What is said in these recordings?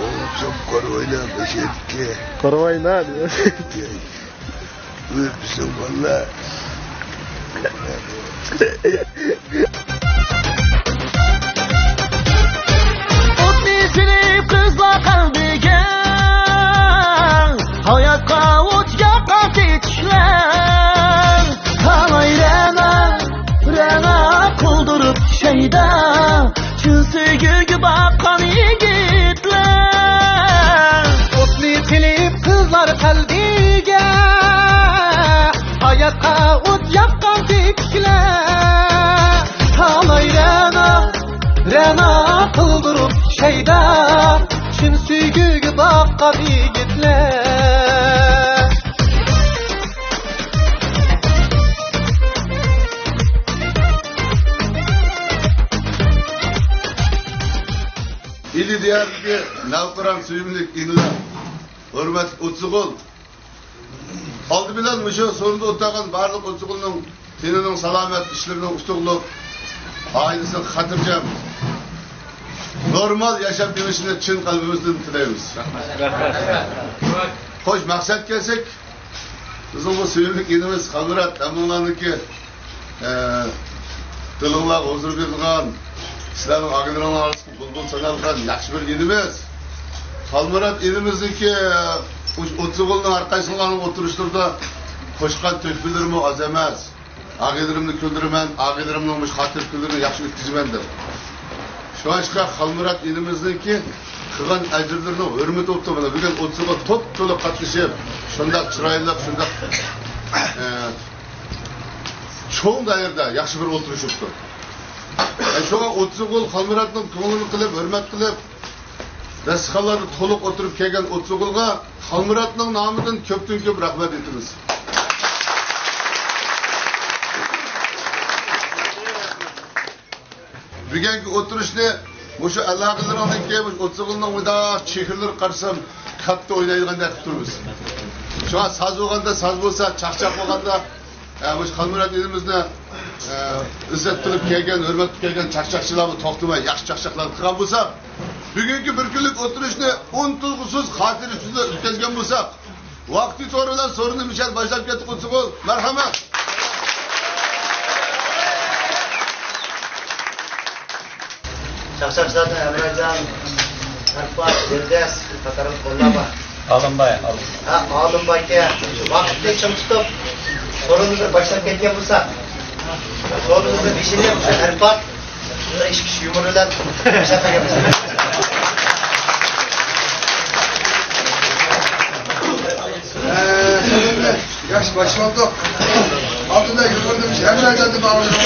Oğlum çok koruyla beşerke. Korvay ne diyor? Buyur bizim valla. Otni silip kızla kalbiga hayatga o't yoqqan tekishlar talay rana qoldirib shayda chin sevgiga boqqan yigitlar Otni silip qizlar qalbiga hayatga o't yoqqan tekishlar talay rana qoldirib shayda chin sevgiga boqqan yigitlar İli diyarki navkuran suyumlik inla hürmet utsugul. Aldı bilen müşo sonunda otagan barlık utsugulun teninin salamet işlerinin ustuğluk ailesinin hatırcam normal yaşam demişine çın kalbimizden tileyimiz. Hoş maksat gelsek bizim bu suyumlik inimiz kaldırat amınlanıki tılınlar huzur bildiğin İslam'ın ağırlığına arasında bulbul sanalgan yaxşı bir elimiz. Kalmurat elimizdeki Otsuğul'un arkasından oturuşturda koşkan tökbülürümü az emez. Ağırlığımını küldürümen, ağırlığımın hatır küldürünü yaxşı ötküzümendir. Şu aşka Kalmurat elimizdeki kıgan əcirlerine hürmet optamına bugün Otsuğul top dolu katlaşıp şundak çıraylık, şundak çoğun dairde yaxşı bir oturuşuptu. Şoğa Otsuğul Kalmurat'ın koğulunu kılıp, hürmet kılıp Resikaları toluk oturup kelgen Otsuğul'a Kalmurat'ın namıdan köptün köp rahmet etiniz. Bugünkü oturuşta bu Allah'ın gelmiş Otsuğul'un da çehirler karşısam katta oynayacağını yaptırırız. Şu an saz olganda saz olsa, çakçak olganda bu Kalmurat elimizde izzet kılıp kelgen, hürmet kelgen çakçakçılarını toktuma, yaş çakçaklarını kıran bulsak, bugünkü bir günlük oturuşunu unutulusuz, hatır üstünde ütközgen bulsak, vakti sorulan sorunu Michel başlayıp getik Otsuğul, merhamet. Çakçakçılardan Emrecan, Erfat, Dildes, Katar'ın kollama. Alınbay. Alınbay'da vakitte çım tutup sorunuzu başlayıp ketken bulsak, sorunuzu pişirip Erfat, şurada iş kişi yumuruyla şaka yapacak. Yaş başladık. Altında yürüdüm. Hemen geldim ağzına.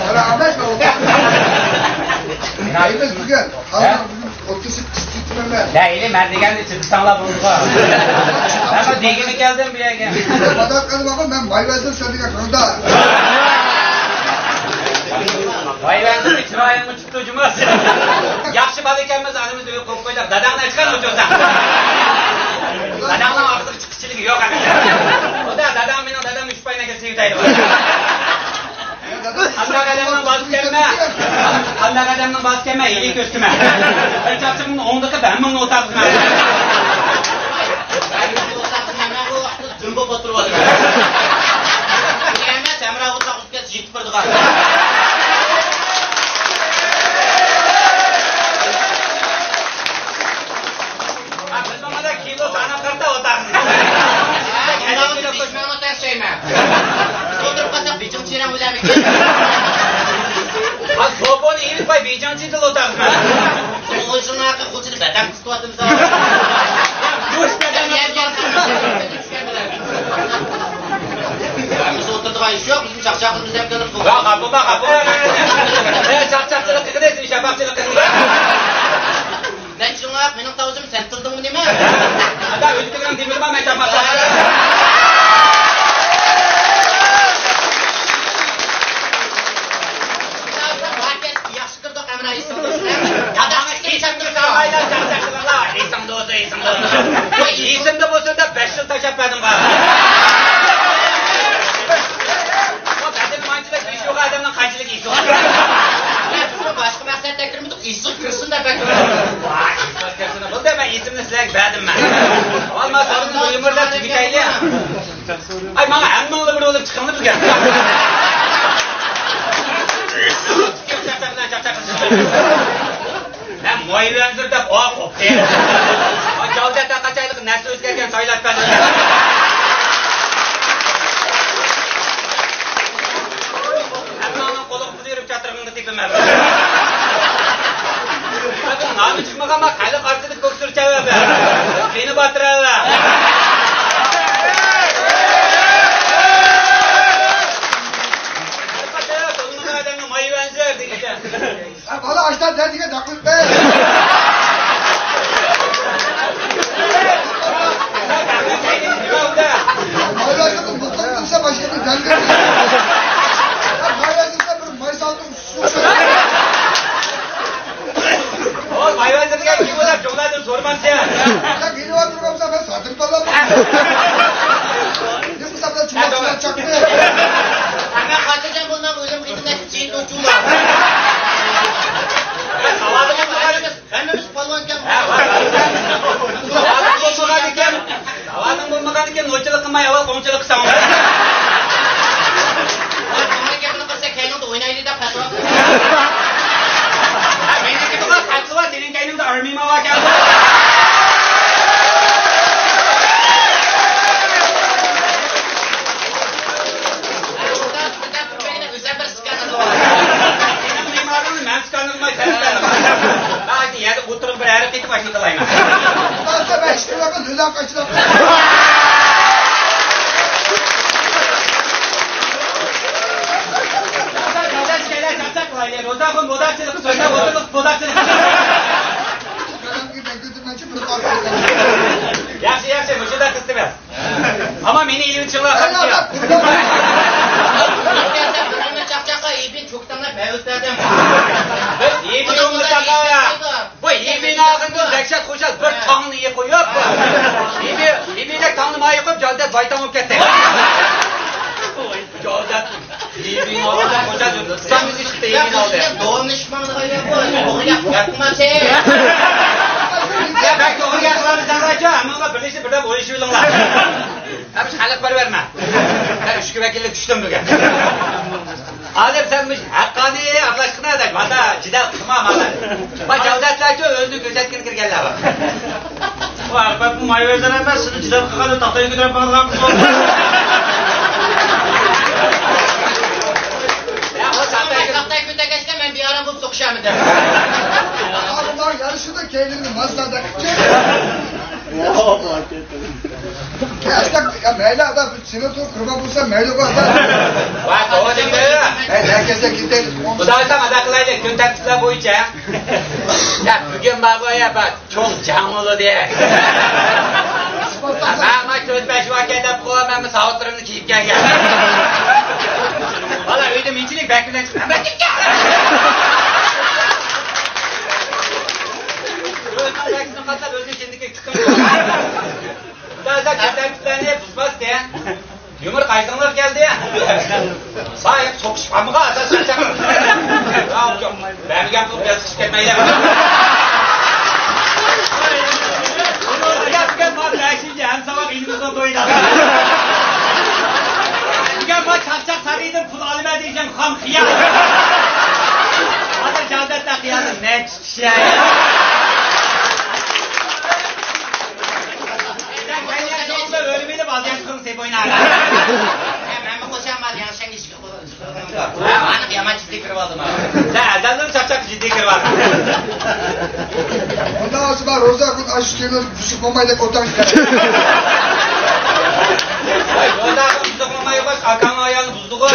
Hala anlaşma oldu. Neyimiz bugün? Hala bugün otisi titmeme. Ya eli merdiven de çıktı sana buldu. Ama degimi geldim buraya gel. Badak kadı bakın ben bayvezdim söylediğine kanında. Vay ben de çırağın mı çıktı ucumuz. Yakşı balık gelmez anımız öyle kokuyla. Dadağına çıkar mı çözden? Dadağına artık çıkışçılık yok abi. O da dadağım benim dadağım 3 payına geçse yutaydı. Allah kademden vazgeçme. Allah kademden vazgeçme. İyilik üstüme. Ben çarşımın 10 dakika ben bunu otarsın abi. Ben bunu otarsın ben bu cümbü oturup oturup. Diyemez Emrah olsak üstüne jit kurduk abi. Biz mamada kilo sana karta otarsın. Emrah'ın düşman otar şey mi? Oturup kalsak biçim çiğren hocam iki. Az soponu iyi pay biçim çiğdil otarsın. Onun için arka kulçunu beden kıstı atım sana. Kuş beden biz oturduk iş yok, bizim çakçakımız hep gelip bu. Bak kapı. Çakçakçılık kıkıdesin, şafakçılık kıkıdesin. Ben şunu yap, benim tavucum sen tuttun mu değil mi? Hatta özgürlüğün demirman ben çapmasın. Herkes yaşıkırdık Emrah İsa'nın. Adam İsa'nın sağlayla çakçakçılıkla. İsa'nın dostu. İsa'nın bolsun da 5 yıl taş yapmadım bana. O benim mancılık iş yok adamın kaçılık iş yok. isim kırsın da pek. Vay, isim kırsın da. Bu da ben isimini sizlerge verdim ben. Olmaz sorunuz uyumurlar tübükeyli. Ay bana hem oğlu bir olup çıkınlı bizge. Ben moylandır da o koptu. O Cavdet'e kaç aylık nesli özgerken sayılat ben öyle. Hem onun kolu kuduyurup çatırımını tipime. Bakın namı çıkmak ama kaylı karşılık koksur çağır be. Beni batırır be. Bana açtan derdiğe taklit be. Maylasın mutluluk olsa başladı derdiğe. Maylasın da bir mayıs aldım. Oğlum hayvancılık ya kim olur? Çoğulardır sormam sen. Ya beni var durmamsa ben satırım dolamam. Ne bu sabah çumakçılar çaktı. Hemen kaçacağım bundan ölüm gidindeki çiğit uçuğlar. Havadımı koyarız. Hemmimiz palvanken. Havadımı bulmadan iken noyçılık kılmay aval komçılık kısamam. Memleketini kırsa kendini oynaydı da patron. Memleketi var kaçlı var senin kendinde armima var geldi. Oturup bir hareketi başını kılayım. Nasıl ben işte bakın lüzak kaçına. Rozakın bodakçılık söyle, bodakçılık. Ben götürmen için bir kalkıyorum. Yaxşı, bu da kıstı ben. Ama beni iyi uçurlar kaçıyor. Önüne çakçaka iyibin çoktanlar mevzutlardan. Biz iyi bir yolunu çakaya. Bu iyi bir ağında zekşat koşar, bir tanrı iyi koyup. İyi bir tanrı mayı koyup, Cavdet baytam olup gitti. Cavdet, iyi bir ağında koşar, sen bizi çıktı iyi bir ağında. Doğum nişmanlığı yapıyor. Doğum yapma şey. Ya belki onu yaklarını sanırca ama birleşti birden o işi bilirler. Hepsi halık var verme. Ben üç vekillik düştüm bugün. Alep senmiş hakkani ablaşkına edek. Vata cidden kımam vata. Bak Cavdetlerce özünü gözetkin kirgenler var. Bu arpa bu mayverden emez. Sını cidden kıkanı tahtayı götürüp bana kalkmış oldu. Ya o Tahtayı köte geçken ben bir ara bulup sokuşam ederim. Bunlar yarışında kendini Mazda'da kıçıyor. Ya Meyla adam sinir tur kırma bulsa Meyla bu adam. Bak o da gidiyor. Herkese gidelim. Bu da olsam adaklayla gün taktikler boyunca. Ya bugün babaya bak çok canlı diye. Ama söz beş vakit edip koyamam sağlıklarını kiyip gel. Valla öydüm içilik bekmeden çıktım. Ben git gel. Özün katlar özün kendiki tıkım. Daha da taktiklerini pusmaz diye. Yumur kaysanlar geldi ya. Sahip sokuşmamığa ata saçak. Ben yapıp yazışıp gelmeyle. Yapken var ya şimdi hem sabah elimizde doydu. Bugün bak çakçak sarıydım pul alıver diyeceğim ham hıyar. Hadi Cavdet'le kıyasın ne şey ya. Ölümüyle bazen kırım seyip oynar. Ben bu koşam var yani sen iş anık yaman ciddi kırıp aldım abi. Sen elden çapçak ciddi kırım var. Ondan sonra Rozak'ın aşk kenarı düşük mamayla kotan gider. Orada buzluk mamayı bak, Hakan'ın ayağını buzluğu.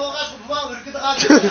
Ulan bu ırkıdı kaçtı.